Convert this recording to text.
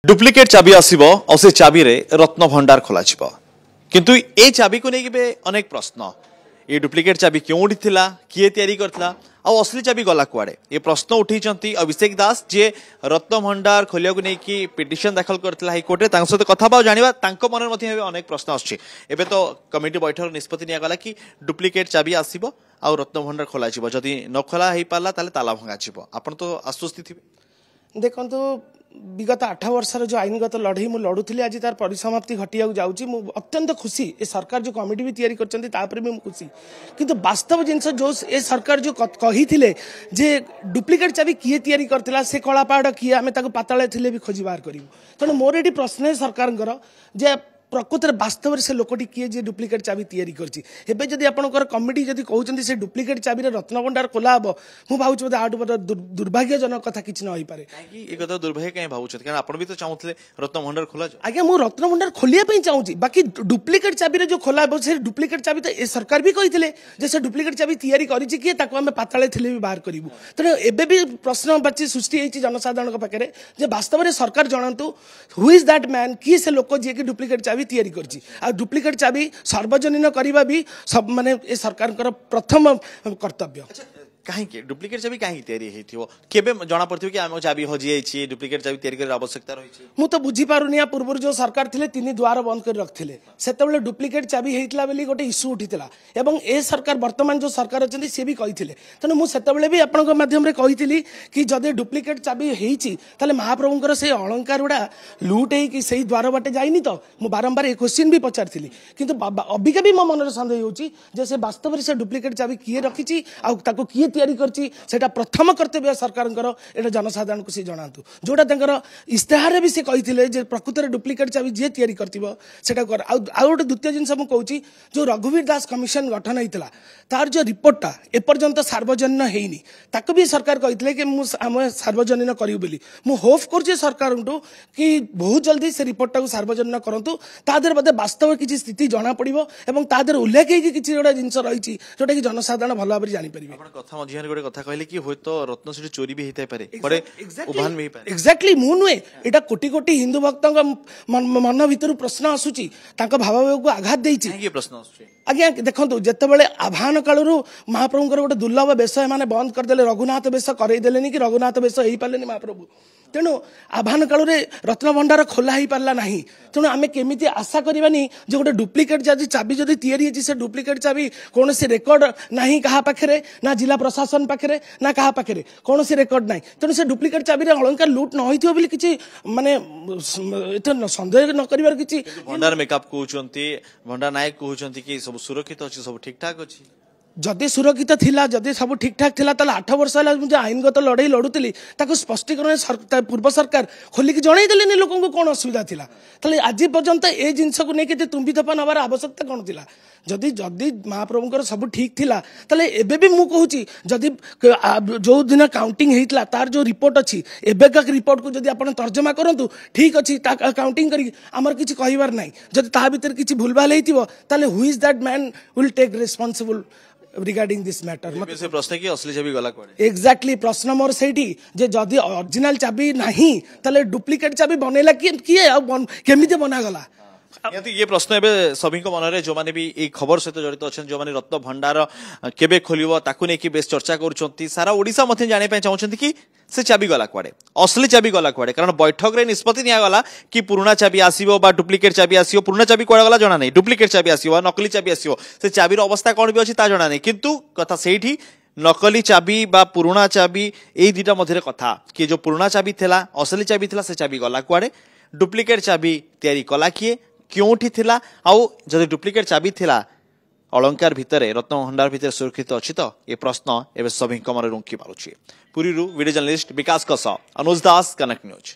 Duplicate चाबी आसीबो और से चाबी रे रत्न भंडार खोला छिबो किंतु ए चाबी को लेके अनेक प्रश्न ये डुप्लिकेट चाबी क्यों थिला किए तैयारी करथिला आ असली चाबी गला कुआडे ये प्रश्न उठैचंती अभिषेक दास जे रत्न भंडार खोलिया को लेकी पिटिशन दाखल करथिला हाईकोर्ट रे तांक सहित कथा बा जानिबा तांको मन मध्ये अनेक प्रश्न आछी एबे तो कमिटी बैठक निष्पत्ति निया गला कि डुप्लिकेट चाबी आसीबो आ रत्न भंडार खोला छिबो जदी न खोला हेई पाला ताले ताला भंगा छिबो आपण तो आश्वस्ति थिबे देखो विगत 8 वर्षर जो आईनगत लड़ई मुझे लड़ुली आज तार परिसमाप्ति घटिया जाऊँगी अत्यंत खुशी ए सरकार जो कमिटी भी तैयारी कर भी खुशी किंतु वास्तव जिनस जो ए सरकार जो कही जे डुप्लिकेट चाबी किए तैयारी करथिला से कलापाड़ किए आम पाताले थे भी खोजी बाहर करूँ तेणु मोर ये प्रश्न है सरकार जे प्रकृत वास्तव से लोकटी किए जे डुप्लिकेट चाबी तैयारी करछि एबे जदि आपनकर कमिटी जदि कहउछन्ती से डुप्लिकेट चाबी रे रत्न भंडार खोला हबो मु भाउछ बोधे आटु बड दुर्भाग्यजनक कथा किछ न होई पारे काहे ए कथा दुर्भाग्य काहे भाउछत कारण आपण भी तो चाहुतले रत्न भंडार खोला जो आज्ञा मु रत्न भंडार खोलिया पई चाहूछि बाकी डुप्लिकेट चाबी रे जो खोला हबो से डुप्लिकेट चाबी तो ए सरकार भी कहिथिले जे से डुप्लिकेट चाबी तैयारी करिछि कि ताको हम पाताळे थिले भी बाहर करिवु तने एबे भी प्रश्न बाची सृष्टि हेछि जनसाधारण पाखरे जे वास्तव रे सरकार जणांतु हु इज दैट मैन की से लोक जे कि डुप्लिकेट चाबी तैयारी करछि आ डुप्लिकेट चाबी सार्वजनिक करबा भी सब माने ए सरकार प्रथम कर्तव्य कहीं डुप्लिकेट चाबी कहीं तैयारी हेथिबो केबे जणा पड़थिबो कि आम चाबी हजि जाइछि डुप्लिकेट चाबी तैयारी कर आवश्यकता रहिछि मु तो बुझी पारुनिया पूर्व जो सरकार थिले तीन द्वार बंद कर रखथिले सेतेबेले डुप्लिकेट चाबी हेइतला बेली गोटे इश्यू उठितला एवं ए सरकार वर्तमान जो सरकार अछंती से भी कहिथिले तने मु सेतेबेले भी आपनक माध्यम रे कहिथिली कि जदि डुप्लिकेट चाबी हेइछि ताले महाप्रभुंकर से अलंकार उडा लूट हेइ कि सेही द्वार बाटे जाइनी तो मु बारंबार ए क्वेश्चन भी पचारथिली किंतु अबिका भी मो मन रे संदेह होउछि जे से वास्तव रे से डुप्लिकेट चाबी किए रखिछि आ ताको किए तैयारी करछि सेटा प्रथम कर्तव्य सरकार एटा जनसाधारण को सी जनातु जोटा इस्ताहार भी से कही जे प्रकृत में डुप्लिकेट चाबी जी तैयारी करथिबो सेटा कर आ गोटे द्वितीय जिनस मु कहूची जो रघुवीर दास कमिशन गठन होता तार जो रिपोर्टा एपर्यंत सार्वजनीन हेनी ताको भी सरकार कही कि आम सार्वजनीन करूँ बोली मु होप कर सरकार कि बहुत जल्दी से रिपोर्टा को सार्वजनीन करूँ तादर बोधे वास्तव किसी स्थिति जना पड़ो और तादर उल्लेख किसी गोटे जिनस रही जोटा कि जनसाधारण भल भाव जानीपर कथा कहले कि होय तो रत्न सीट चोरी भी हेतै पारे परे उभान भी पारे एक्जेक्टली मु नुए एटा कोटी कोटी हिंदू भक्तक मन भितर प्रश्न आसुची तांको भाव को आघात देइची ये प्रश्न आसुची आज्ञा देखंतु जेतेबेले आभान कालरू महाप्रभुंकर गोटे दुर्लभ बेश माने बंद करदेले रघुनाथ बेश करैदेलेनी कि रघुनाथ बेश हेई पालेनी महाप्रभु तेणु आभान काल रत्न भंडार खोला ही पारला नहीं तेणु आम केमी आशा करवानी जो गोटे डुप्लिकेट चाबी जदि तैयारी से डुप्लिकेट चाबी कौन रेकर्ड नहीं क्या पाखे ना जिला प्रशासन पाखे ना क्या पाखे कौन रेकर्ड ना तेणु से डुप्लिकेट चाबी अलंकार लुट न होइथिबो बोली किछि माने सन्देह न करिवार किछि भंडार मेकअप कहउचंती भंडार नायक कहउचंती कि सब सुरक्षित अछि सब ठीक ठाक अछि जदि सुरक्षित थिला जदि सब ठीक ठाक थिला ताले 8 वर्ष है जो आईनगत लड़ई लड़ुली स्पष्टीकरण पूर्व सरकार खोलिक जनईदेलेनी लोक कौन असुविधा थिला ताले आज पर्यंत ए जिनस को लेकिन तुम्बी थपा नबार आवश्यकता कौन थिला जदि जदि महाप्रभुंकर सब ठीक थिला ताले एबे भी मु कहूची जदि जो दिन काउंटिंग हेइतला तार जो रिपोर्ट अछि एबे का रिपोर्ट को जदि आपण तर्जमा करंतु ठीक अछि ता काउंटिंग करी हमर किछि कहिबार नाही जदि ता भीतर किछि भूलभाल हेइतिबो ताले who is that man will take responsible regarding this matter से प्रश्न की असली चाबी गला कोडे एक्जेक्टली प्रश्न मोर सेठी जे जदि ओरिजिनल चाबी नाही तले डुप्लिकेट चाबी बनेला किए केमिते बना गला ये प्रश्न एबे सभी को मन रे जो माने भी ए खबर सहित जड़ित अछन जो माने रत्न भंडार केबे खोलिबो ताकु ने कि बेस चर्चा करूछंती सारा ओडिसा मथे जाने पे चाहउछंती कि से चाबी गला कुआडे असली चाबी गला कुआडे कारण बैठक रे निष्पत्ति निया गला कि पुराना चाबी आसीबो बा डुप्लिकेट चाबी आसीबो पुराना चाबी कुआडे गला जणा नै डुप्लिकेट चाबी आसीबो नकली चाबी आसीबो से चाबी रो अवस्था कोन भी अछि ता जणा नै किंतु कथा सेठी नकली चाबी बा पुराना चाबी ए दिटा मध्यरे कथा कि जो पुराना चाबी थिला असली चाबी थिला से चाबी गला कुआडे डुप्लिकेट चाबी तैयारी कला किए क्योंठी थिला आउ जदि डुप्लिकेट चाबी थिला अलंकार भितरे रत्न भंडार भितर सुरक्षित अछि तो ये प्रश्न एबे सभी कमरे रुंकी मारुछि पुरीरु वीडियो जर्नलिस्ट विकास कस अनुज दास कनेक्ट न्यूज।